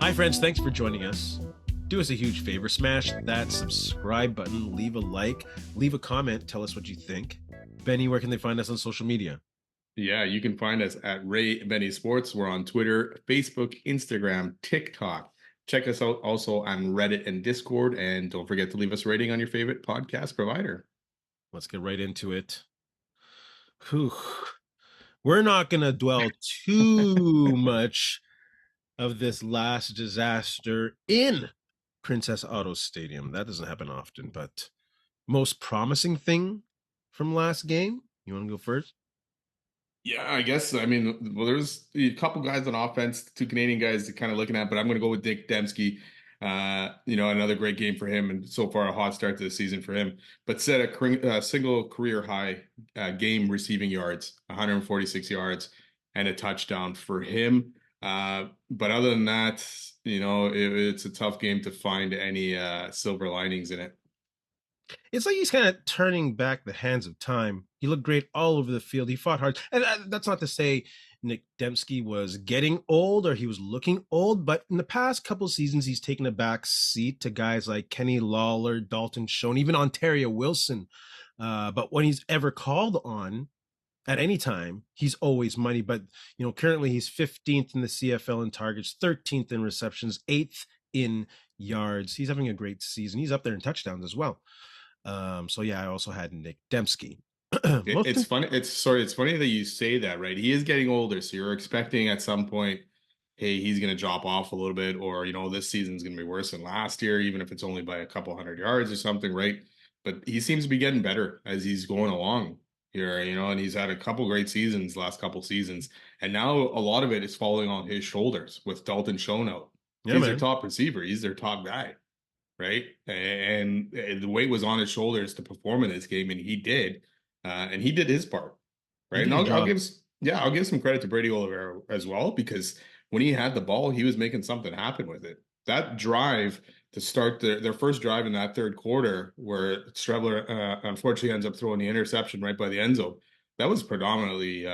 Hi, friends. Thanks for joining us. Do us a huge favor. Smash that subscribe button. Leave a like. Leave a comment. Tell us what you think. Benny, where can they find us on social media? Yeah, you can find us at Ray Benny Sports. We're on Twitter, Facebook, Instagram, TikTok. Check us out also on Reddit and Discord. And don't forget to leave us a rating on your favorite podcast provider. Let's get right into it. Whew. We're not going to dwell too much of this last disaster in Princess Auto Stadium. That doesn't happen often, but most promising thing from last game? You want to go first? Yeah, I guess. I mean, well, there's a couple guys on offense, two Canadian guys to kind of looking at, but I'm going to go with Nick Dembski. Another great game for him, and so far a hot start to the season for him. But set a single career high game receiving yards, 146 yards, and a touchdown for him. But other than that, it's a tough game to find any silver linings in it. It's like he's kind of turning back the hands of time. He looked great all over the field. He fought hard. And that's not to say Nick Dembski was getting old or he was looking old, but in the past couple seasons, he's taken a back seat to guys like Kenny Lawler, Dalton Schoen, even Ontario Wilson. But when he's ever called on at any time, he's always money. But, currently he's 15th in the CFL in targets, 13th in receptions, 8th in yards. He's having a great season. He's up there in touchdowns as well. I also had Nick Dembski. It's funny. It's funny that you say that, right? He is getting older, so you're expecting at some point, hey, he's going to drop off a little bit, or this season's going to be worse than last year, even if it's only by a couple hundred yards or something, right? But he seems to be getting better as he's going along here, and he's had a couple great seasons, last couple seasons, and now a lot of it is falling on his shoulders with Dalton Schoen out. Yeah, he's man. their top receiver. He's their top guy. Right. And the weight was on his shoulders to perform in this game, and he did. And he did his part. Right. And I'll give some credit to Brady Oliveira as well, because when he had the ball, he was making something happen with it. That drive to start their first drive in that third quarter, where Strebler unfortunately ends up throwing the interception right by the end zone. That was predominantly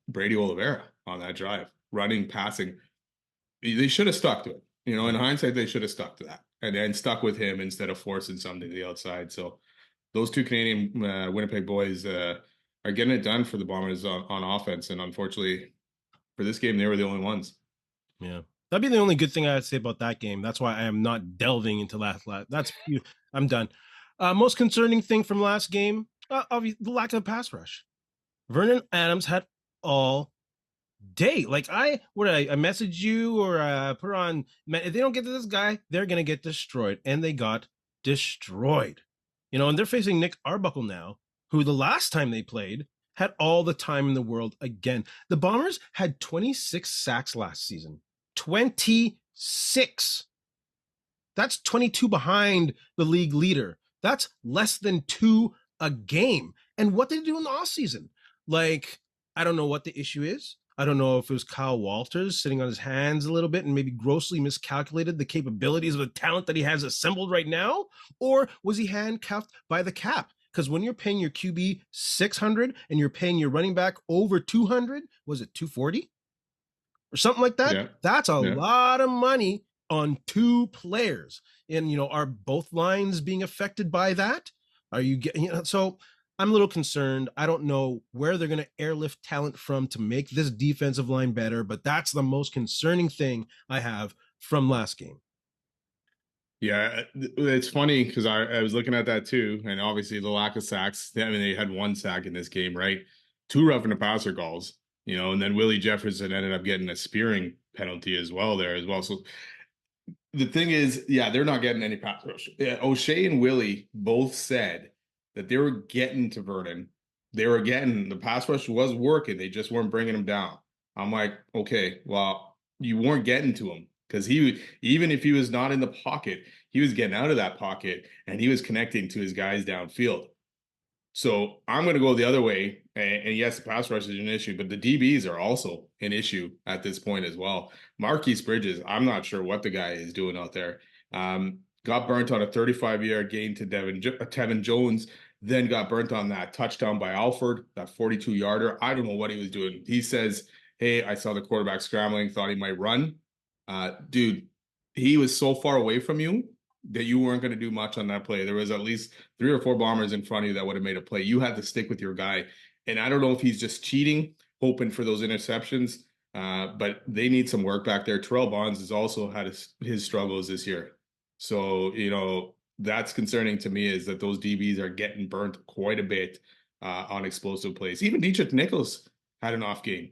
Brady Oliveira on that drive, running, passing. They should have stuck to it. In hindsight, they should have stuck to that and stuck with him instead of forcing something to the outside. So those two Canadian Winnipeg boys are getting it done for the Bombers on offense. And unfortunately, for this game, they were the only ones. Yeah. That'd be the only good thing I would say about that game. That's why I am not delving into that. I'm done. Most concerning thing from last game, obviously, the lack of pass rush. Vernon Adams had all day. Like I messaged you or put on, if they don't get to this guy, they're going to get destroyed. And they got destroyed. And they're facing Nick Arbuckle now, who the last time they played had all the time in the world again. The Bombers had 26 sacks last season. 26. That's 22 behind the league leader. That's less than 2 a game. And what did they do in the offseason? Like, I don't know what the issue is. I don't know if it was Kyle Walters sitting on his hands a little bit and maybe grossly miscalculated the capabilities of the talent that he has assembled right now, or was he handcuffed by the cap? Because when you're paying your QB $600 and you're paying your running back over $200, was it $240 or something like that? Yeah. That's a lot of money on 2 players. And are both lines being affected by that? Are you getting so? I'm a little concerned. I don't know where they're going to airlift talent from to make this defensive line better, but that's the most concerning thing I have from last game. Yeah, it's funny because I was looking at that too, and obviously the lack of sacks. I mean, they had 1 sack in this game, right? 2 roughing the passer calls, and then Willie Jefferson ended up getting a spearing penalty as well there as well. So the thing is, they're not getting any pass rush. O'Shea and Willie both said that they were getting to Vernon. The pass rush was working. They just weren't bringing him down. I'm like, okay, well, you weren't getting to him because even if he was not in the pocket, he was getting out of that pocket and he was connecting to his guys downfield. So I'm going to go the other way. And yes, the pass rush is an issue, but the DBs are also an issue at this point as well. Marquise Bridges, I'm not sure what the guy is doing out there. Got burnt on a 35-yard gain to Tevin Jones. then got burnt on that touchdown by Alford, that 42-yarder. I don't know what he was doing. He says, hey, I saw the quarterback scrambling, thought he might run. Dude, he was so far away from you that you weren't going to do much on that play. There was at least 3 or 4 bombers in front of you that would have made a play. You had to stick with your guy. And I don't know if he's just cheating, hoping for those interceptions, but they need some work back there. Terrell Bonds has also had his struggles this year. So, that's concerning to me, is that those DBs are getting burnt quite a bit on explosive plays. Even Dietrich Nichols had an off game.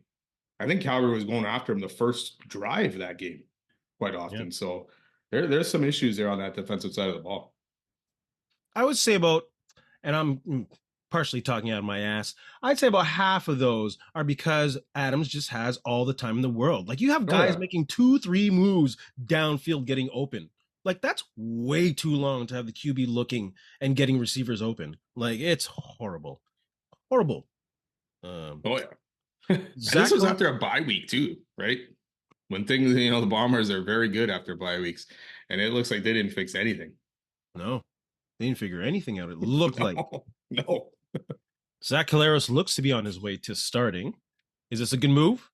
I think Calgary was going after him the first drive of that game quite Yeah. often. So there's some issues there on that defensive side of the ball. I would say about, and I'm partially talking out of my ass, I'd say about half of those are because Adams just has all the time in the world. Like, you have Oh guys yeah. making 2-3 moves downfield getting open. Like, that's way too long to have the QB looking and getting receivers open. Like, it's horrible. Horrible. Oh yeah. And this Zach, was after a bye week too, right? When things, the Bombers are very good after bye weeks, and it looks like they didn't fix anything. no, they didn't figure anything out. It looked like No, no. Zach Collaros looks to be on his way to starting. Is this a good move?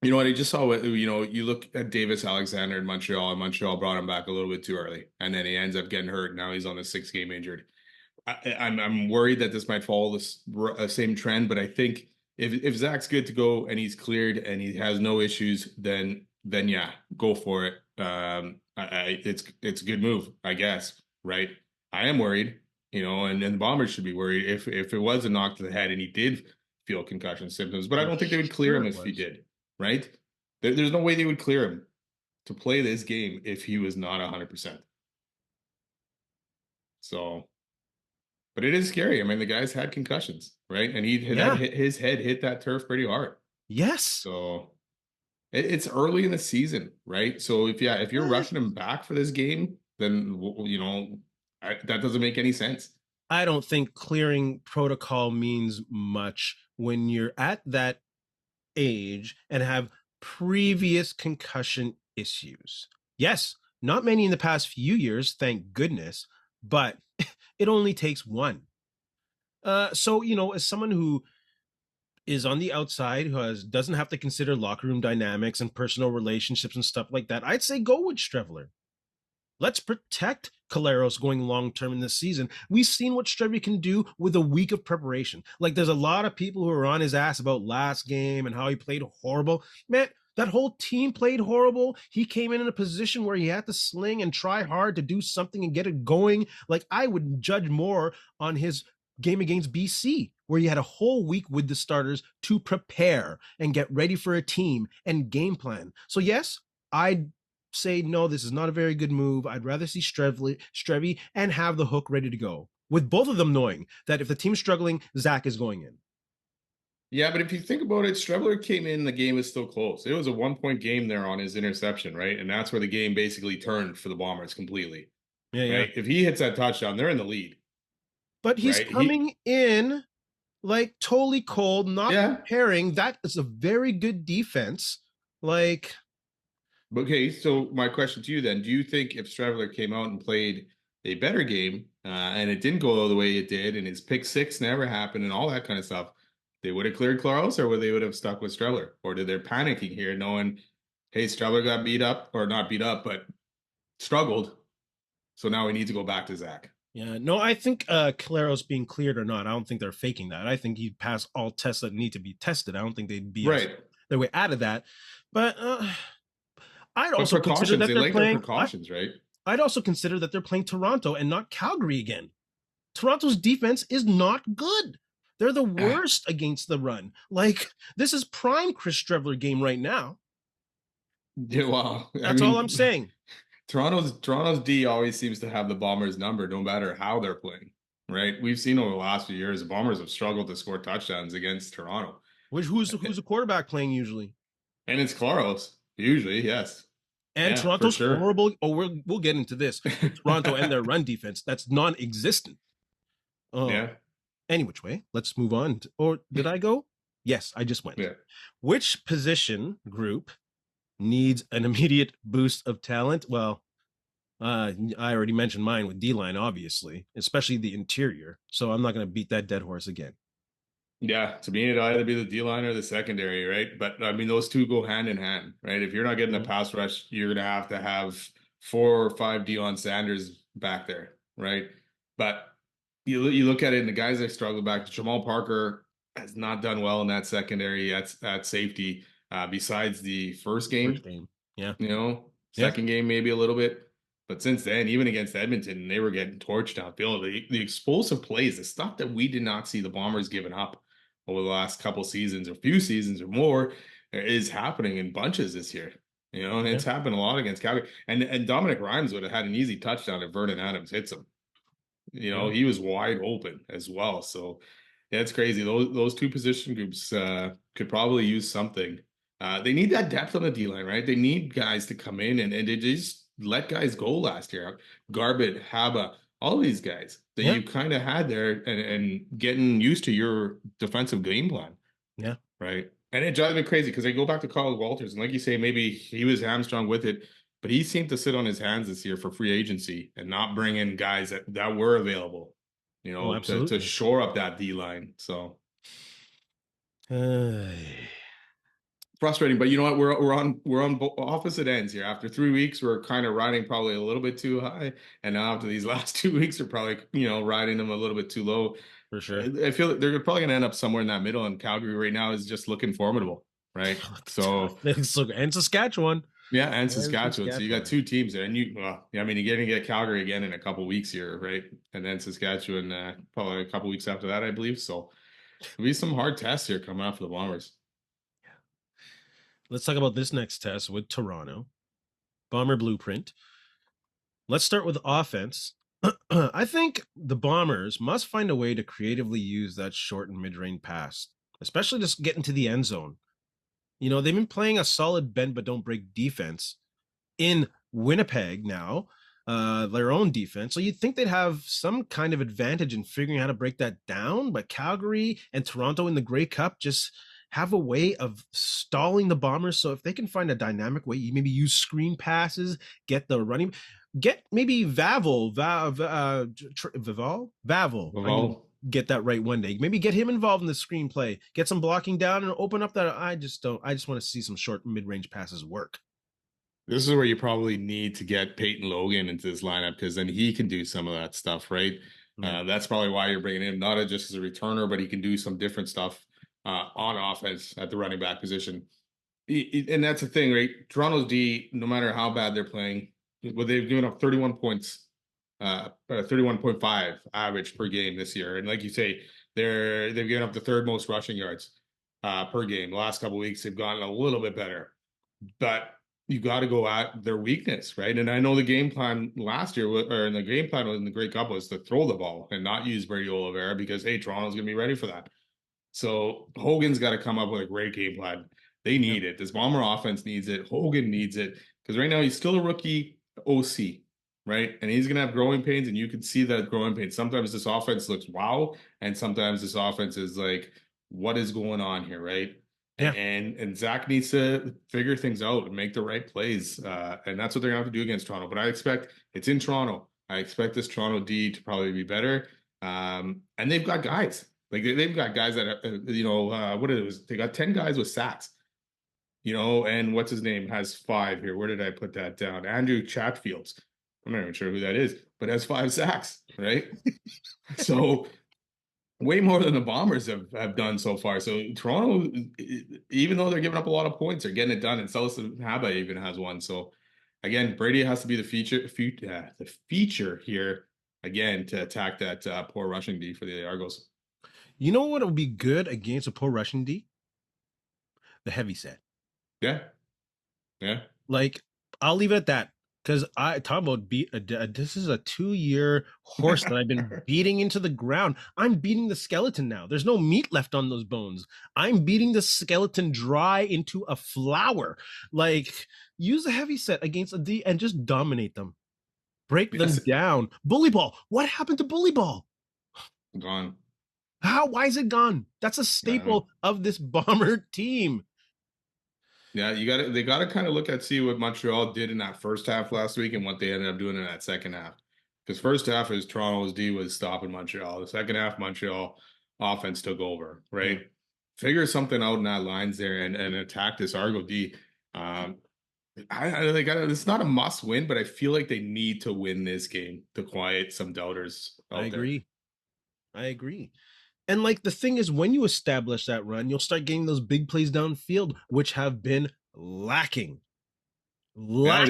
You know what? I just saw what, you look at Davis Alexander in Montreal, and Montreal brought him back a little bit too early. And then he ends up getting hurt. Now he's on the 6-game injured. I'm worried that this might follow this same trend, but I think if Zach's good to go and he's cleared and he has no issues, then yeah, go for it. It's a good move, I guess, right? I am worried, and then the Bombers should be worried if it was a knock to the head and he did feel concussion symptoms, but I don't think they would clear him Sure it if he was. did, right? There's no way they would clear him to play this game if he was not 100%. So, but it is scary. I mean, the guy's had concussions, right? And Yeah. his head hit that turf pretty hard. Yes. So it's early in the season, right? So if you're rushing him back for this game, then that doesn't make any sense. I don't think clearing protocol means much when you're at that age and have previous concussion issues. Yes, not many in the past few years, thank goodness, but it only takes one. So, as someone who is on the outside, who doesn't have to consider locker room dynamics and personal relationships and stuff like that, I'd say go with Strevler. Let's protect Collaros going long term in this season. We've seen what Strevy can do with a week of preparation. Like, there's a lot of people who are on his ass about last game and how he played horrible. Man, that whole team played horrible. He came in a position where he had to sling and try hard to do something and get it going. Like, I would judge more on his game against BC, where you had a whole week with the starters to prepare and get ready for a team and game plan. So yes, I'd say no, this is not a very good move. I'd rather see Strevy and have the hook ready to go, with both of them knowing that if the team's struggling, Zach is going in. Yeah, but if you think about it, Strebler came in, the game was still close. It was a 1-point game there on his interception, right? And that's where the game basically turned for the Bombers completely, Yeah, yeah. right? If he hits that touchdown, they're in the lead, But he's right? coming in like totally cold, not Yeah. preparing. That is a very good defense. Like, Okay, so my question to you then, do you think if Strebler came out and played a better game and it didn't go the way it did and his pick six never happened and all that kind of stuff, they would have cleared Claros or would they would have stuck with Strebler? Or did they panicking here knowing, hey, Strebler got beat up or not beat up, but struggled. So now we need to go back to Zach. yeah, no, I think Collaros being cleared or not, I don't think they're faking that. I think he passed all tests that need to be tested. I don't think they'd be Right. their way out of that. But I'd But also consider precautions, that they they're like their playing. precautions, right? I'd also consider that they're playing Toronto and not Calgary again. Toronto's defense is not good. They're the worst against the run. Like, this is prime Chris Strevler game right now. Yeah, well, That's all I'm saying. Toronto's D always seems to have the Bombers number, no matter how they're playing. Right? We've seen over the last few years, the Bombers have struggled to score touchdowns against Toronto. Who's a quarterback playing usually? And it's Claros, usually, yes. And Yeah, for Toronto's sure. horrible. Oh, we'll get into this. Toronto and their run defense, that's non-existent. Oh, Yeah. any which way, let's move on. Or did I go? Yes, I just went. Yeah. Which position group needs an immediate boost of talent? Well, I already mentioned mine with D line, obviously, especially the interior. So I'm not going to beat that dead horse again. Yeah, to me, it'd either be the D line or the secondary, right? But I mean, those two go hand in hand, right? If you're not getting a Mhm. pass rush, you're gonna have to have 4 or 5 Deion Sanders back there, right? But you look at it, and the guys that struggle back, Jamal Parker has not done well in that secondary at safety. Besides the first First game, game. Yeah. Yeah. second game maybe a little bit, but since then, even against Edmonton, they were getting torched downfield. The explosive plays, the stuff that we did not see the Bombers giving up over the last couple seasons or few seasons or more is happening in bunches this year. And Yeah. it's happened a lot against Calgary. And Dominic Rhymes would have had an easy touchdown if Vernon Adams hits him. Yeah. He was wide open as well. So yeah, it's crazy. Those two position groups could probably use something. They need that depth on the D line, right? They need guys to come in and they just let guys go last year. Garbett, Haba, all these guys that Yeah. you kind of had there and getting used to your defensive game plan, Yeah. right? And it drives me crazy because they go back to Kyle Walters, and like you say, maybe he was hamstrung with it, but he seemed to sit on his hands this year for free agency and not bring in guys that were available, Oh, to absolutely. shore up that D line. So Ay, frustrating, but you know what? We're on opposite ends here. After 3 weeks, we're kind of riding probably a little bit too high, and now after these last 2 weeks, we're probably riding them a little bit too low. for sure. I feel that they're probably going to end up somewhere in that middle, and Calgary right now is just looking formidable, right? So And Saskatchewan. yeah, and And Saskatchewan. So you got Saskatchewan. two teams there, and yeah, I mean, you're going to get Calgary again in a couple weeks here, right? And then Saskatchewan probably a couple weeks after that, I believe. So there'll be some hard tests here coming up for the Bombers. Let's talk about this next test with Toronto. Bomber blueprint. Let's start with offense. I think the Bombers must find a way to creatively use that short and mid range pass, especially just get into the end zone. They've been playing a solid bend but don't break defense in Winnipeg now, their own defense. So you'd think they'd have some kind of advantage in figuring out how to break that down. But Calgary and Toronto in the Grey Cup just have a way of stalling the Bombers. So if they can find a dynamic way, you maybe use screen passes, get the running, get maybe Vavel. I'm gonna Well, get that right one day. Maybe get him involved in the screenplay, get some blocking down, and open up that. I just don't. I just want to see some short mid range passes work. this is where you probably need to get Peyton Logan into this lineup because then he can do some of that stuff, right? Yeah. That's probably why you're bringing him, not just as a returner, but he can do some different stuff on offense at the running back position. And that's the thing, right? Toronto's D, no matter how bad they're playing, well, they've given up 31 points, 31.5 average per game this year. And like you say, they've given up the third most rushing yards per game. The last couple of weeks, they've gotten a little bit better, but you got to go at their weakness, right? And I know the game plan last year, or in the game plan in the Grey Cup, was to throw the ball and not use Brady Oliveira because hey, Toronto's going to be ready for that. So Hogan's got to come up with a great game plan. They Yeah. need it. This Bomber offense needs it. Hogan needs it because right now he's still a rookie OC, right? And he's going to have growing pains, and you can see that growing pains. Sometimes this offense looks wow, and sometimes this offense is like, what is going on here, right? Yeah. And Zach needs to figure things out and make the right plays, and that's what they're going to have to do against Toronto. But I expect it's in Toronto. I expect this Toronto D to probably be better, and they've got guys. Like they've got guys that what it was. They got 10 guys with sacks. And what's his name has 5 here. Where did I put that down? Andrew Chatfields. I'm not even sure who that is, but has 5 sacks, right? So way more than the Bombers have done so far. So Toronto, even though they're giving up a lot of points, they're getting it done. And Celis Haba even has one. So again, Brady has to be the feature here again to attack that poor rushing D for the Argos. You know what would be good against a poor Russian D? The heavy set. Yeah, yeah. Like, I'll leave it at that. Because I talk about this is a 2-year horse that I've been beating into the ground. I'm beating the skeleton now. There's no meat left on those bones. I'm beating the skeleton dry into a flour. Like, use a heavy set against a D and just dominate them. Break them Yes, down. Bully ball. What happened to bully ball? gone. Why is it gone? That's a I don't know. staple of this Bomber team. Yeah, they gotta kind of look at see what Montreal did in that first half last week and what they ended up doing in that second half. Because first half is Toronto's D was stopping Montreal. The second half, Montreal offense took over, Yeah, right? Figure something out in that lines there and attack this Argo D. Um, they got it's not a must win, but I feel like they need to win this game to quiet some doubters I out there. agree. I agree. And like the thing is, when you establish that run, you'll start getting those big plays downfield, which have been lacking, Yeah,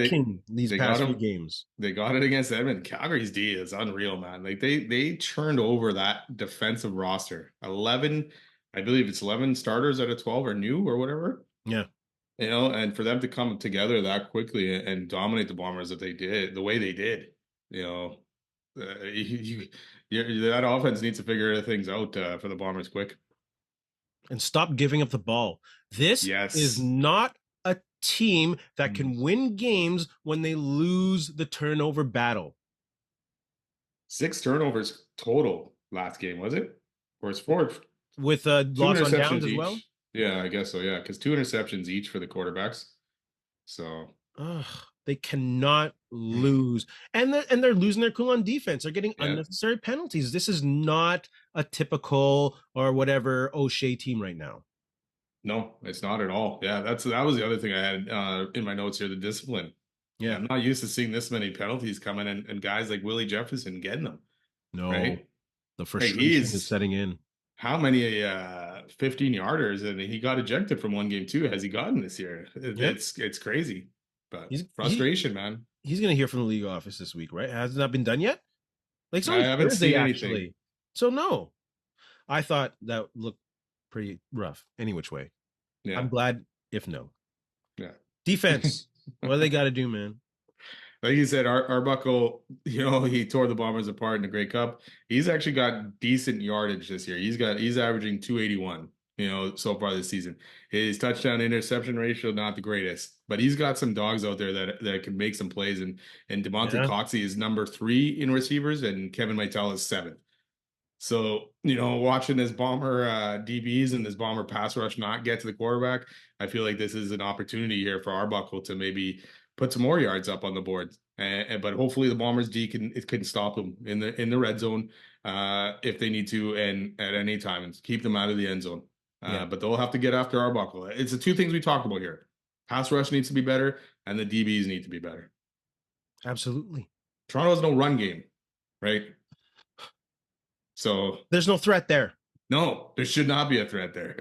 these they got past few him. games. They got it against Edmonton. Calgary's D is unreal, man. Like they turned over that defensive roster. 11, I believe it's 11 starters out of 12 are new or whatever. Yeah, You know, and for them to come together that quickly and dominate the Bombers that they did, the way they did, you know, that offense needs to figure things out for the Bombers quick. and stop giving up the ball. This is Yes. not a team that Mm. can win games when they lose the turnover battle. 6 turnovers total last game, was it? Or it's four, With two loss on downs interceptions as well. each. Yeah, I guess so. Yeah, because 2 interceptions each for the quarterbacks. So Ugh, they cannot lose, and they're losing their cool on defense. They're getting yeah, unnecessary penalties. This is not a typical or whatever O'Shea team right now. no, it's not at all. Yeah, that was the other thing I had in my notes here, the discipline. Yeah, I'm not used to seeing this many penalties coming and guys like Willie Jefferson getting them, no, right? the Like frustration is he's setting in. how many 15 yarders and he got ejected from one game too has he gotten this year? Yeah, It's crazy. But he's frustration, man. he's gonna hear from the league office this week, right? Has it not been done yet? Like it's I only haven't Thursday seen anything. actually, so no. I thought that looked pretty rough any which way. I'm Yeah. glad if no Yeah. defense. What do they got to do, man? Like you said, Arbuckle, you know, he tore the Bombers apart in the Grey Cup. He's actually got decent yardage this year. He's averaging 281, you know, so far this season. His touchdown interception ratio, not the greatest, but he's got some dogs out there that can make some plays. And Demonte Yeah, Coxey is number 3 in receivers, and Kevin Mitel is 7th. So, you know, watching this Bomber DBs and this Bomber pass rush not get to the quarterback, I feel like this is an opportunity here for Arbuckle to maybe put some more yards up on the board. But hopefully the Bombers D can stop them in the red zone if they need to and at any time and keep them out of the end zone. yeah, But they'll have to get after Arbuckle. It's the two things we talked about here. Pass rush needs to be better and the DBs need to be better. absolutely. Toronto has no run game, right? So There's no threat there. no, there should not be a threat there.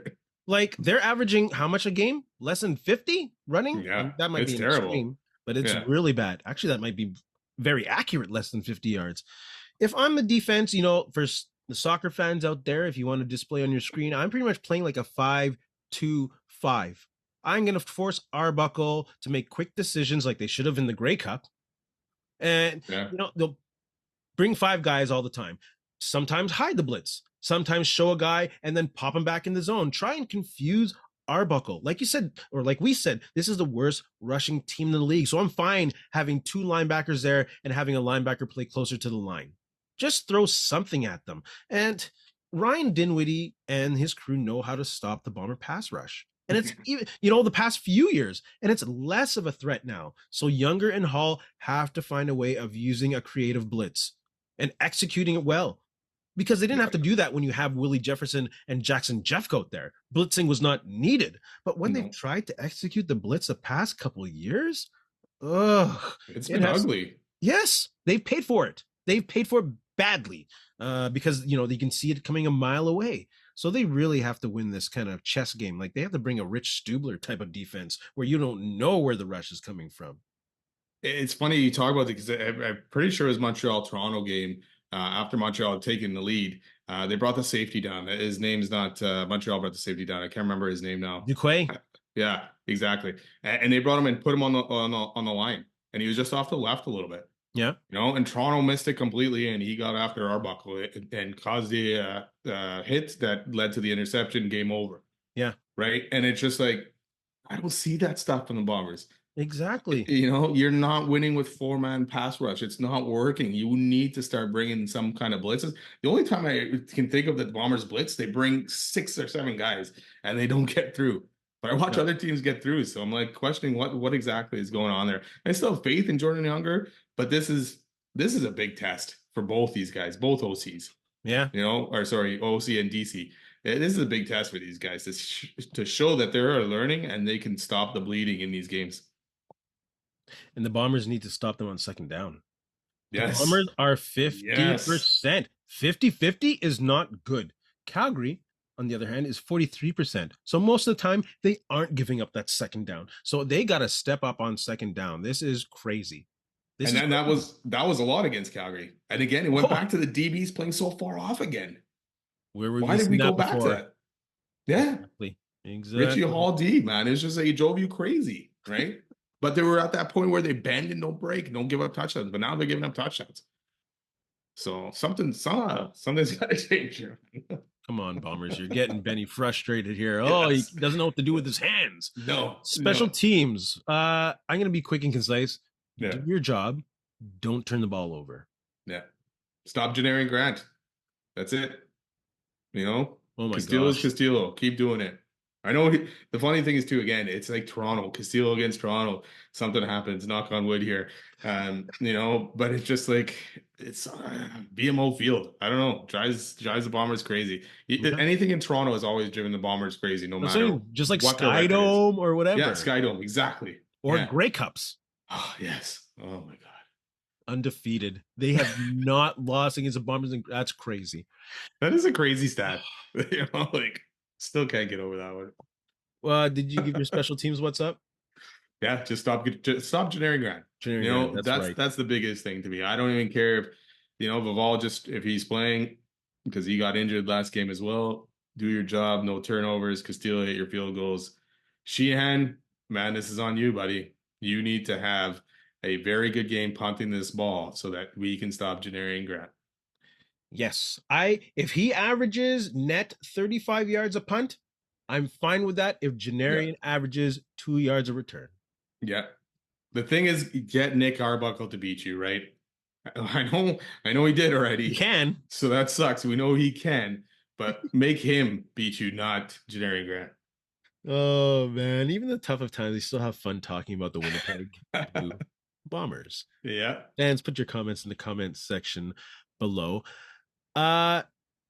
Like they're averaging how much a game? Less than 50 running? Yeah, That might it's be an terrible. extreme, but it's Yeah. really bad. Actually, that might be very accurate, less than 50 yards. If I'm the defense, for the soccer fans out there, if you want to display on your screen, I'm pretty much playing like a 5-2-5. I'm going to force Arbuckle to make quick decisions like they should have in the Grey Cup. And, Yeah. they'll bring 5 guys all the time. Sometimes hide the blitz. Sometimes show a guy and then pop him back in the zone. Try and confuse Arbuckle. Like you said, or like we said, this is the worst rushing team in the league. So I'm fine having 2 linebackers there and having a linebacker play closer to the line. Just throw something at them. And Ryan Dinwiddie and his crew know how to stop the Bomber pass rush. And it's even, the past few years, and it's less of a threat now. So Younger and Hall have to find a way of using a creative blitz and executing it well, because they didn't Yeah. have to do that when you have Willie Jefferson and Jackson Jeffcoat there. Blitzing was not needed. But when they've No, tried to execute the blitz the past couple of years, ugh, it's it been has. ugly. Yes, they've paid for it. They've paid for it badly because they can see it coming a mile away. So they really have to win this kind of chess game. Like they have to bring a Rich Stubler type of defense where you don't know where the rush is coming from. It's funny you talk about it because I'm pretty sure it was Montreal Toronto game after Montreal had taken the lead. They brought the safety down. His name's not Montreal brought the safety down. I can't remember his name now. Duquay? Yeah, exactly. And they brought him and put him on the line, and he was just off the left a little bit. Yeah. And Toronto missed it completely, and he got after Arbuckle and caused the hit that led to the interception. Game over. Yeah. Right, and it's just like I don't see that stuff from the Bombers. Exactly. You're not winning with 4-man pass rush. It's not working. You need to start bringing some kind of blitzes. The only time I can think of that Bombers blitz, they bring 6 or 7 guys and they don't get through. but I watch Yeah. other teams get through. So I'm like questioning what exactly is going on there. I still have faith in Jordan Younger, but this is a big test for both these guys, both OCs, Yeah. or sorry, OC and DC. This is a big test for these guys to show that they're learning and they can stop the bleeding in these games. And the Bombers need to stop them on second down. The Yes. Bombers are Yes. 50%. 50-50 is not good. Calgary, on the other hand, is 43%. So most of the time, they aren't giving up that second down. So they got to step up on second down. This is crazy. This And is then that crazy. was that was a lot against Calgary. And again, it went Oh, back to the DBs playing so far off again. where have Why you did seen we go that back to before? that? Yeah. Exactly. Richie Exactly. Hall D, man. It's just like he drove you crazy, right? But they were at that point where they bend and don't break, don't give up touchdowns. But now they're giving up touchdowns. So something's got to change here. Come on, Bombers. You're getting Benny frustrated here. Oh, he Yes. doesn't know what to do with his hands. No, Special no. teams. I'm going to be quick and concise. Yeah. Do your job. Don't turn the ball over. Yeah. Stop generating Grant. That's it. Oh my Castillo's gosh. Castillo. Keep doing it. I know the funny thing is too, again, it's like Toronto, Castillo against Toronto. Something happens, knock on wood here. But it's just like it's BMO Field. I don't know. Drives the Bombers crazy. Yeah. Anything in Toronto has always driven the Bombers crazy, no That's matter saying just like what their record is. Skydome or Yeah, whatever. Skydome, exactly. Or Yeah. Grey Cups. Oh, yes. Oh my God. Undefeated. They have not lost against the Bombers. That's crazy. That is a crazy stat. Like still can't get over that one. Did you give your special teams what's up? Yeah, just stop generic Grant. Junior Grant, that's That's right. that's the biggest thing to me. I don't even care if Vival just if he's playing because he got injured last game as well. Do your job, no turnovers. Castillo hit your field goals. Sheehan, man, this is on you, buddy. You need to have a very good game punting this ball so that we can stop generating Grant. Yes. If he averages net 35 yards a punt, I'm fine with that if Yeah, Janarian averages 2 yards a return. yeah. The thing is, get Nick Arbuckle to beat you, right? I know he did He already. can. So that sucks. We know he can, but make him beat you, not Janarian Grant. Oh man, even the tough of times, they still have fun talking about the Winnipeg Blue Bombers. Yeah. Fans, put your comments in the comments section below. Uh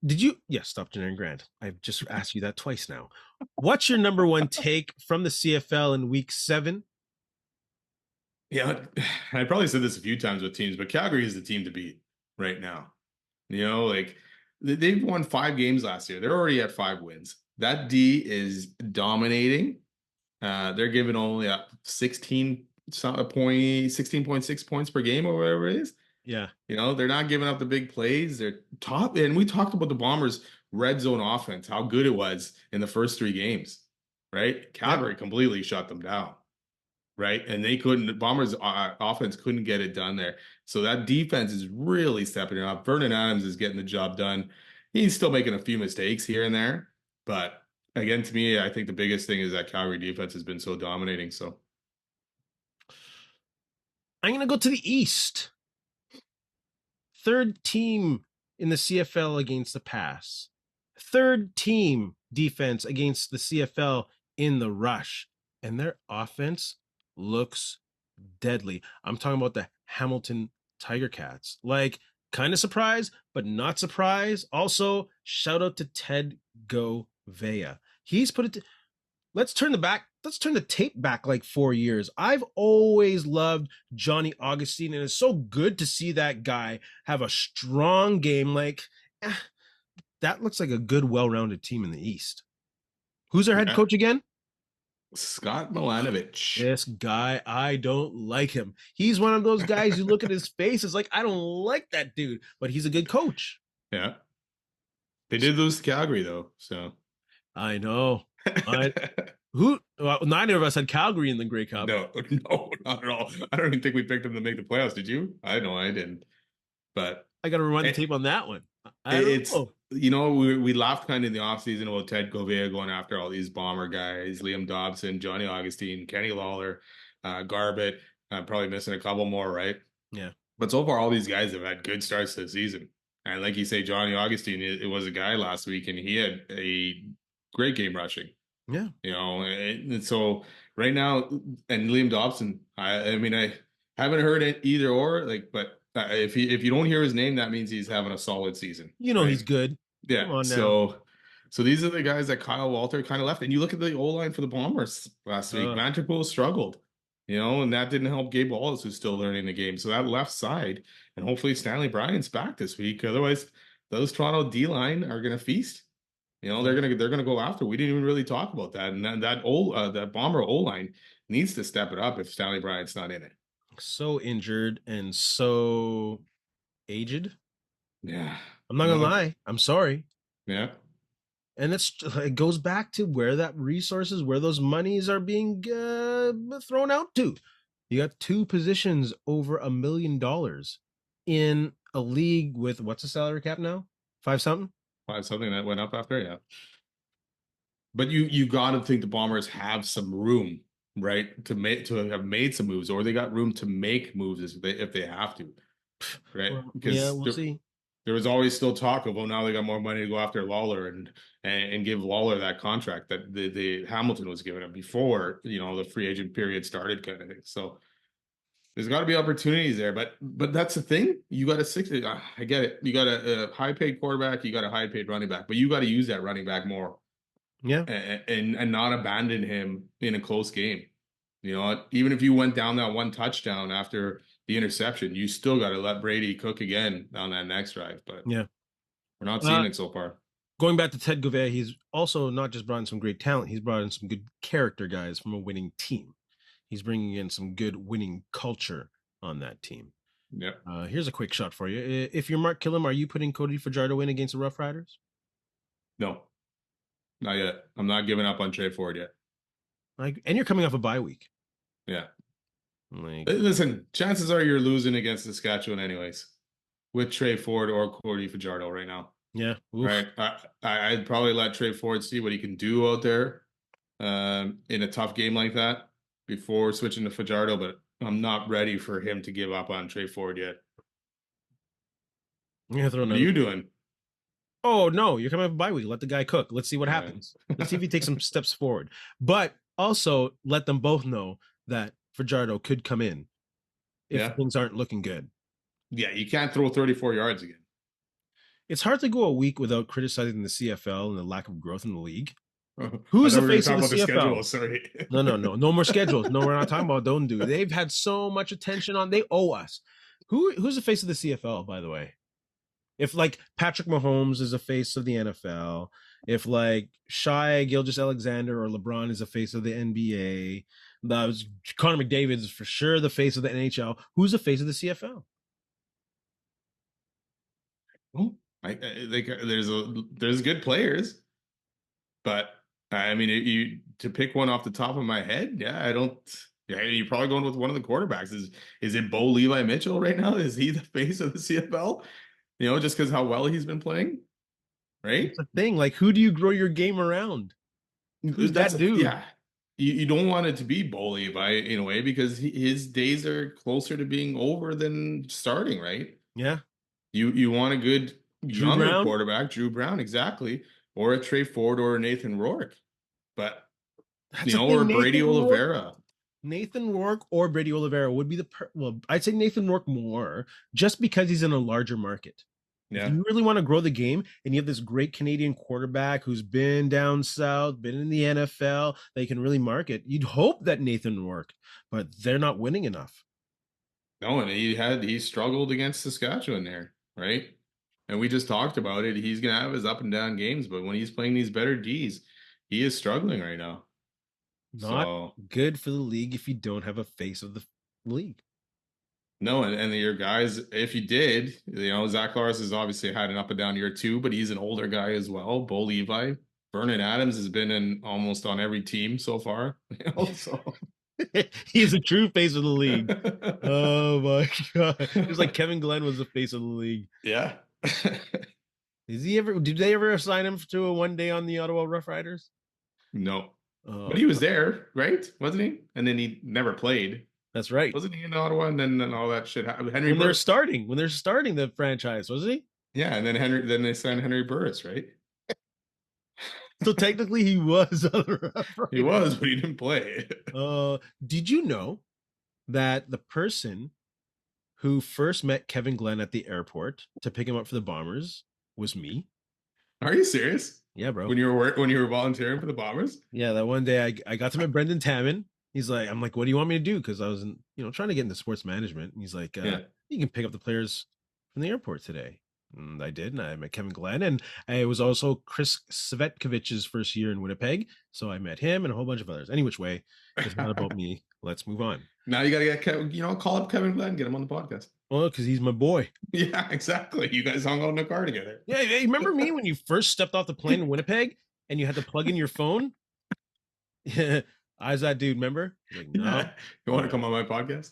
did you stop Janarian Grant. I've just asked you that twice now. What's your number one take from the CFL in week 7? Yeah. I probably said this a few times with teams, but Calgary is the team to beat right now. Like they've won 5 games last year. They're already at 5 wins. That D is dominating. They're giving only up 16.6 points per game or whatever it is. Yeah. They're not giving up the big plays. They're top, and we talked about the Bombers' red zone offense, how good it was in the first 3 games, right? Yep. Calgary completely shut them down, right? And they couldn't, the Bombers' offense couldn't get it done there. So that defense is really stepping it up. Vernon Adams is getting the job done. He's still making a few mistakes here and there, but again, to me, I think the biggest thing is that Calgary defense has been so dominating. So I'm going to go to the East. Third team in the CFL against the pass. Third team defense against the CFL in the rush. And their offense looks deadly. I'm talking about the Hamilton Tiger Cats. Like, kind of surprised, but not surprised. Also, shout out to Ted Govea. He's put it let's turn the tape back like 4 years. I've always loved Johnny Augustine, and it's so good to see that guy have a strong game. That looks like a good, well-rounded team in the East. Who's our head yeah, coach again? Scott Milanovich. This guy, I don't like him. He's one of those guys you look at his face, it's like, I don't like that dude, but he's a good coach. Yeah. They did lose to Calgary though, so I know. Neither of us had Calgary in the Grey Cup. no, not at all. I don't even think we picked them to make the playoffs. Did you? I know I didn't. But I got to rewind the it, tape on that one. I don't it's know. we laughed kind of in the offseason about Ted Govea going after all these bomber guys, Liam Dobson, Johnny Augustine, Kenny Lawler, Garbett. I'm probably missing a couple more, right? Yeah. But so far, all these guys have had good starts to the season. And like you say, Johnny Augustine, it was a guy last week, and he had a great game rushing. Yeah. And so right now, and Liam Dobson, I mean, I haven't heard it either or, like, but if you don't hear his name, that means he's having a solid season, You know right? he's good. Yeah. Come on now. So these are the guys that Kyle Walter kind of left. And you look at the O line for the Bombers last week. Uh, Vanderpool struggled, and that didn't help Gabe Wallace, who's still learning the game. So that left side, and hopefully Stanley Bryant's back this week. Otherwise, those Toronto D line are gonna feast. yeah. They're gonna go after. We didn't even really talk about that. And that Bomber O line needs to step it up if Stanley Bryant's not in it. So injured and so aged. Yeah. I'm not gonna No. lie. I'm sorry. Yeah. And it goes back to where where those monies are being thrown out to. You got two positions over $1 million in a league with what's the salary cap now? Five something. Something that went up after, yeah. But you got to think the Bombers have some room, right, to have made some moves, or they got room to make moves if they have to, right? Well, yeah, Because we'll see. there was always still talk of, well, now they got more money to go after Lawler and give Lawler that contract that the Hamilton was giving him before the free agent period started, kind of thing. So there's got to be opportunities there, but that's the thing. You got a 60. I get it. You got a high paid quarterback. You got a high paid running back, but you got to use that running back more Yeah. and not abandon him in a close game. Even if you went down that one touchdown after the interception, you still got to let Brady cook again on that next drive. But Yeah. we're not seeing Uh, it so far. Going back to Ted Gouvet, he's also not just brought in some great talent, he's brought in some good character guys from a winning team. He's bringing in some good winning culture on that team. Yep. Here's a quick shot for you. If you're Mark Killam, are you putting Cody Fajardo in against the Rough Riders? No, not yet. I'm not giving up on Trey Ford yet. And you're coming off a bye week. Yeah. Like, Listen, chances are you're losing against Saskatchewan anyways with Trey Ford or Cody Fajardo right now. yeah. All right. I'd probably let Trey Ford see what he can do out there in a tough game like that before switching to Fajardo, but I'm not ready for him to give up on Trey Ford yet. I'm throw What are another. you doing? Oh no, you're coming off a bye week. Let the guy cook. Let's see what happens. Let's see if he takes some steps forward. But also let them both know that Fajardo could come in if things aren't looking good. Yeah, you can't throw 34 yards again. It's hard to go a week without criticizing the CFL and the lack of growth in the league. I Who's the thought we were face of the talking about CFL? the schedule. Sorry. No more schedules. No, we're not talking about don't do. They've had so much attention on. They owe us. Who's the face of the CFL, by the way? If like Patrick Mahomes is a face of the NFL, if like Shai Gilgeous-Alexander or LeBron is a face of the NBA, Connor McDavid is for sure the face of the NHL. Who's the face of the CFL? Oh, there's good players, but I mean, you to pick one off the top of my head, yeah, I don't. Yeah, you're probably going with one of the quarterbacks. Is it Bo Levi Mitchell right now? Is he the face of the CFL? Just because how well he's been playing, right? It's a thing. Like, who do you grow your game around? Who's that dude? Yeah. You don't want it to be Bo Levi in a way because his days are closer to being over than starting, right? Yeah. You want a good Drew younger Brown? quarterback, Drew Brown, exactly, or a Trey Ford or a Nathan Rourke, but That's the or thing. Brady Oliveira. Nathan Rourke or Brady Oliveira would be well, I'd say Nathan Rourke more just because he's in a larger market. If Yeah. you really want to grow the game and you have this great Canadian quarterback who's been down south, been in the NFL, they can really market, you'd hope that Nathan Rourke, but they're not winning enough. No, and he struggled against Saskatchewan there, right? And we just talked about it. He's gonna have his up and down games, but when he's playing these better Ds, he is struggling right now. Not So good for the league if you don't have a face of the league. no, and your guys, if you did, Zach Collaros has obviously had an up and down year too, but he's an older guy as well. Bo Levi, Vernon Adams has been in almost on every team so far. So He's a true face of the league. Oh my god! Just like Kevin Glenn was the face of the league. Yeah. Is he ever? Did they ever assign him to a one day on the Ottawa Rough Riders? No. But he was there, right? Wasn't he? And then he never played. That's right. Wasn't he in Ottawa? And then all that shit happened. When they're starting the franchise, was he? Yeah, and then they signed Henry Burris, right? So technically he was on the Rough He Riders. was, but he didn't play. Did you know that the person who first met Kevin Glenn at the airport to pick him up for the Bombers was me? Are you serious? Yeah, bro. When you were volunteering for the Bombers? Yeah, that one day I got to meet Brendan Taman. I'm like, what do you want me to do? Because I was trying to get into sports management. And he's like, Yeah. you can pick up the players from the airport today. And I did, and I met Kevin Glenn, and it was also Chris Svetkovich's first year in Winnipeg. So I met him and a whole bunch of others. Any which way, it's not about me. Let's move on. Now you got to get Kevin, call up Kevin Glenn, get him on the podcast. Well, because he's my boy. Yeah, exactly. You guys hung out in the car together. Yeah, hey, remember me when you first stepped off the plane in Winnipeg and you had to plug in your phone? Yeah, I was that dude, remember? Like, no. You want to come on my podcast?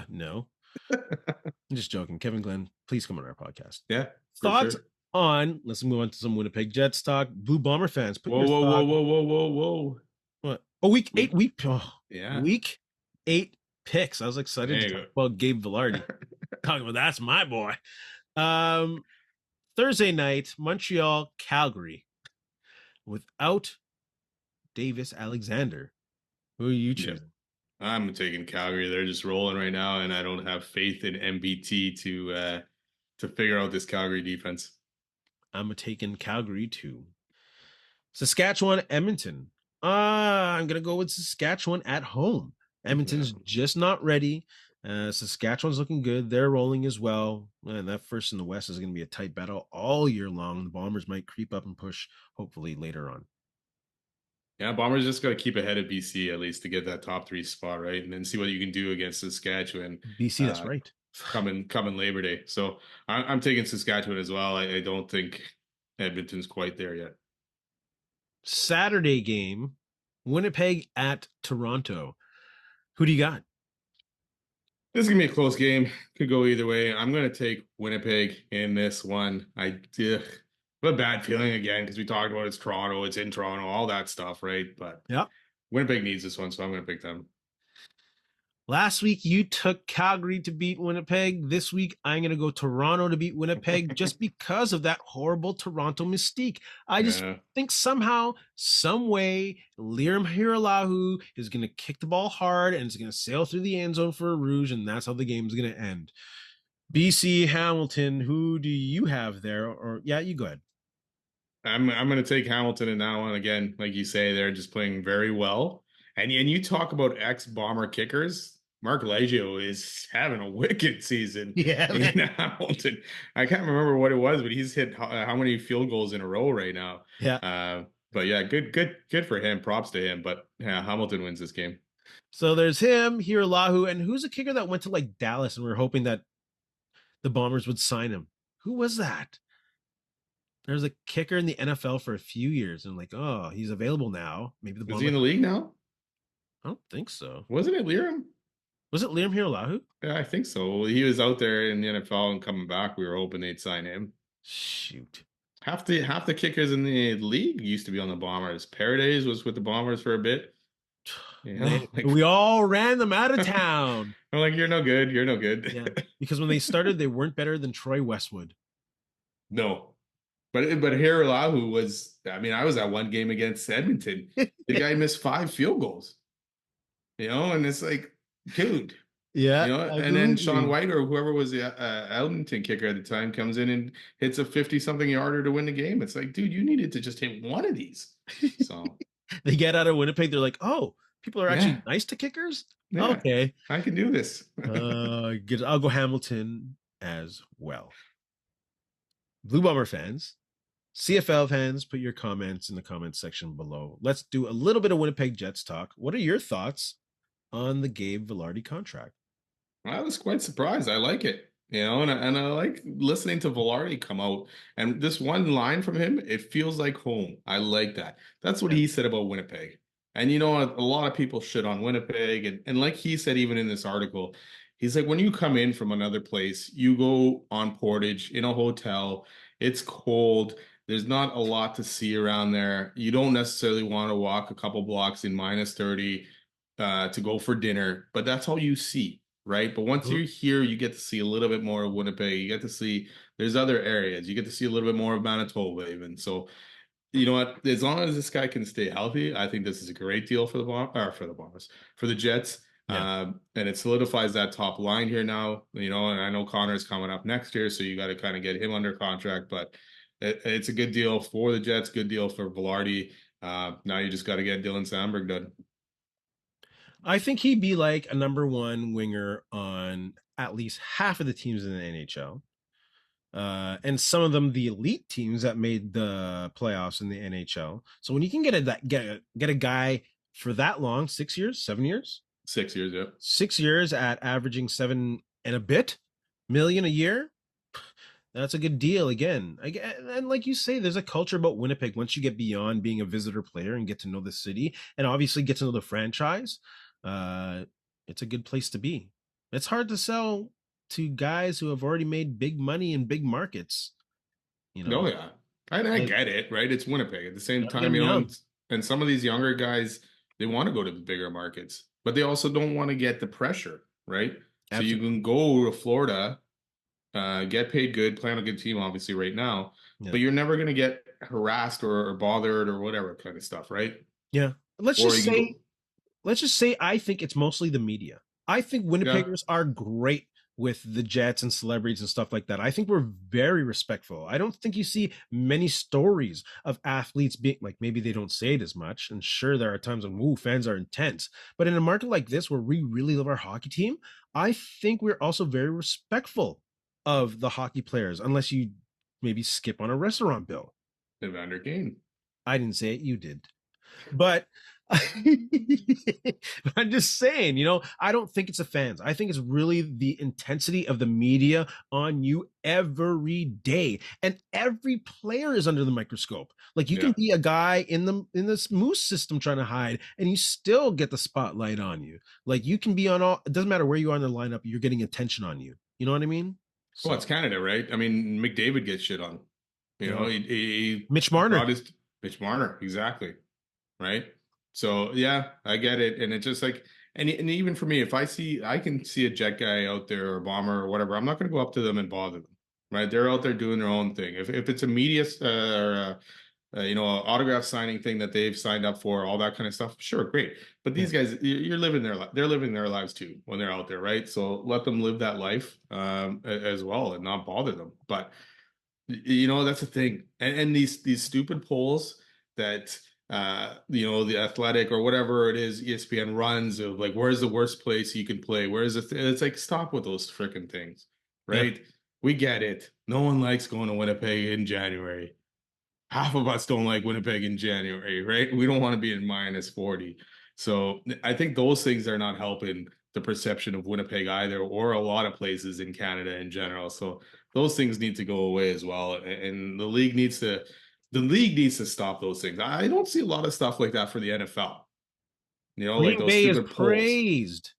No. I'm just joking. Kevin Glenn, please come on our podcast. Yeah. Thoughts sure. on, let's move on to some Winnipeg Jets talk. Blue Bomber fans, put whoa, your whoa, thought. whoa, whoa, whoa, whoa, whoa. What? Oh, week 8. Yeah. Week 8 picks. I was excited to talk about Gabe Vilardi. Talking about that's my boy. Thursday night, Montreal, Calgary. Without Davis Alexander. Who are you choosing? Yeah. I'm taking Calgary. They're just rolling right now, and I don't have faith in MBT to figure out this Calgary defense. I'm taking Calgary too. Saskatchewan, Edmonton. I'm gonna go with Saskatchewan at home. Edmonton's just not ready. Saskatchewan's looking good. They're rolling as well. And that first in the West is going to be a tight battle all year long. The Bombers might creep up and push, hopefully, later on. Yeah, Bombers just got to keep ahead of BC at least to get that top 3 spot, right? And then see what you can do against Saskatchewan. BC, that's right. Coming Labor Day. So I'm taking Saskatchewan as well. I don't think Edmonton's quite there yet. Saturday game, Winnipeg at Toronto. Who do you got? This is going to be a close game. Could go either way. I'm going to take Winnipeg in this one. I have a bad feeling again because we talked about it's Toronto, it's in Toronto, all that stuff, right? But yeah, Winnipeg needs this one, so I'm going to pick them. Last week, you took Calgary to beat Winnipeg. This week, I'm going to go Toronto to beat Winnipeg just because of that horrible Toronto mystique. I just think somehow, some way, Liam Hiralahu is going to kick the ball hard and it's going to sail through the end zone for a Rouge, and that's how the game is going to end. BC, Hamilton, who do you have there? Or yeah, you go ahead. I'm going to take Hamilton in that one. Again, like you say, they're just playing very well. And you talk about ex-Bomber kickers. Mark Leggio is having a wicked season in Hamilton. I can't remember what it was, but he's hit how many field goals in a row right now. Yeah. But yeah, good for him. Props to him. But yeah, Hamilton wins this game. So there's him, Hiralahu, and who's a kicker that went to like Dallas, and we are hoping that the Bombers would sign him. Who was that? There's a kicker in the NFL for a few years, and like, oh, he's available now. Maybe the Bombers. Is he in the league now? I don't think so. Wasn't it Liam? Was it Liam Hiralahu? Yeah, I think so. He was out there in the NFL and coming back. We were hoping they'd sign him. Shoot. Half the kickers in the league used to be on the Bombers. Paradise was with the Bombers for a bit. We all ran them out of town. I'm like, you're no good. You're no good. Yeah, because when they started, they weren't better than Troy Westwood. No. But Hiralahu was, I mean, I was at one game against Edmonton. The guy missed 5 field goals. And it's like, dude. Yeah. And then Sean White or whoever was the Edmonton kicker at the time comes in and hits a 50-something yarder to win the game. It's like, dude, you needed to just hit one of these. So they get out of Winnipeg. They're like, oh, people are actually nice to kickers? Yeah, okay. I can do this. I'll go Hamilton as well. Blue Bomber fans, CFL fans, put your comments in the comments section below. Let's do a little bit of Winnipeg Jets talk. What are your thoughts on the Gabe Vilardi contract? I was quite surprised. I like it, and I like listening to Vilardi come out. And this one line from him, it feels like home. I like that. That's what he said about Winnipeg. And a lot of people shit on Winnipeg. And like he said, even in this article, he's like, when you come in from another place, you go on Portage in a hotel. It's cold. There's not a lot to see around there. You don't necessarily want to walk a couple blocks in -30 to go for dinner, but that's all you see, right? But once you're here, you get to see a little bit more of Winnipeg. You get to see there's other areas. You get to see a little bit more of Manitoba even. So You know what? As long as this guy can stay healthy, I think this is a great deal for the Bombers, for the Jets. Yeah. And it solidifies that top line here now. You know, and I know Connor's coming up next year, so you got to kind of get him under contract. But it's a good deal for the Jets, good deal for Vilardi. Now you just got to get Dylan Sandberg done. I think he'd be like a number one winger on at least half of the teams in the NHL. And some of them the elite teams that made the playoffs in the NHL. So when you can get a guy for that long, 6 years, 7 years, 6 years, yeah. 6 years at averaging 7 and a bit million a year, that's a good deal again. And like you say, there's a culture about Winnipeg once you get beyond being a visitor player and get to know the city and obviously get to know the franchise. It's a good place to be. It's hard to sell to guys who have already made big money in big markets. Oh yeah, I Like get it, right? It's Winnipeg. At the same young and time, young. and some of these younger guys, they want to go to the bigger markets, but they also don't want to get the pressure, right? So you Absolutely. can go to Florida, get paid good, play on a good team, obviously right now, Yeah. but you're never going to get harassed or bothered or whatever kind of stuff, right? Yeah. Let's Or just you can say go, let's just say I think it's mostly the media. I think yeah, Winnipeggers are great with the Jets and celebrities and stuff like that. I think we're very respectful. I don't think you see many stories of athletes being like maybe they don't say it as much. And sure, there are times when fans are intense. But in a market like this where we really love our hockey team, I think we're also very respectful of the hockey players, unless you maybe skip on a restaurant bill. Evander Kane. I didn't say it, you did. But I'm just saying, I don't think it's the fans. I think it's really the intensity of the media on you every day. And every player is under the microscope. Like you can Yeah. be a guy in this moose system trying to hide and you still get the spotlight on you. Like you can be on all it doesn't matter where you are in the lineup, you're getting attention on you. You know what I mean? Well, it's So Canada, right? I mean, McDavid gets shit on. You know, yeah. he Mitch brought Marner. his Mitch Marner, exactly. Right? So yeah, I get it. And it's just like and even for me, if I can see a jet guy out there or a bomber or whatever, I'm not gonna go up to them and bother them. Right? They're out there doing their own thing. If it's a media or autograph signing thing that they've signed up for, all that kind of stuff, sure, great. But Yeah. these guys, you're living their life. They're living their lives too when they're out there, right? So let them live that life as well and not bother them. But that's the thing. And these stupid polls that the Athletic or whatever it is ESPN runs of like where's the worst place you can play, where's it's like stop with those freaking things, Yeah. right? We get it, no one likes going to Winnipeg in January. Half of us don't like Winnipeg in January, right? We don't want to be in minus 40. So I think those things are not helping the perception of Winnipeg either, or a lot of places in Canada in general. So those things need to go away as well. And the league needs to stop those things. I don't see a lot of stuff like that for the NFL. Like Green those Bay is stupid polls. praised.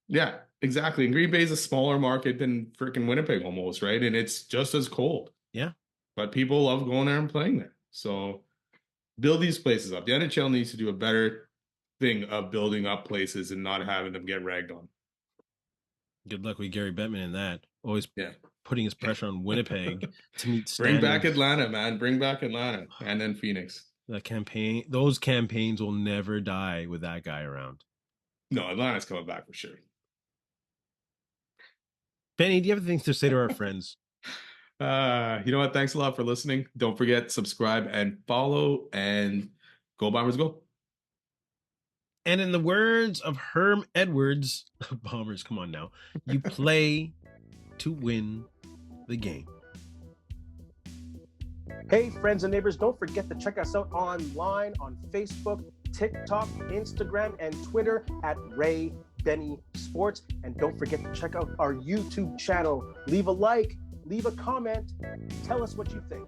Yeah, exactly. And Green Bay is a smaller market than freaking Winnipeg almost, right? And it's just as cold. Yeah. But people love going there and playing there. So build these places up. The NHL needs to do a better thing of building up places and not having them get ragged on. Good luck with Gary Bettman in that. Always Yeah. putting his pressure on Winnipeg to meet Bring back standards. Atlanta, man. Bring back Atlanta and then Phoenix. Those campaigns will never die with that guy around. No, Atlanta's coming back for sure. Benny, do you have anything to say to our friends? You know what? Thanks a lot for listening. Don't forget, subscribe and follow, and go Bombers go. And in the words of Herm Edwards, Bombers, come on now. You play to win the game. Hey, friends and neighbors, don't forget to check us out online on Facebook, TikTok, Instagram, and Twitter at Ray Benny Sports. And don't forget to check out our YouTube channel. Leave a like, leave a comment, tell us what you think.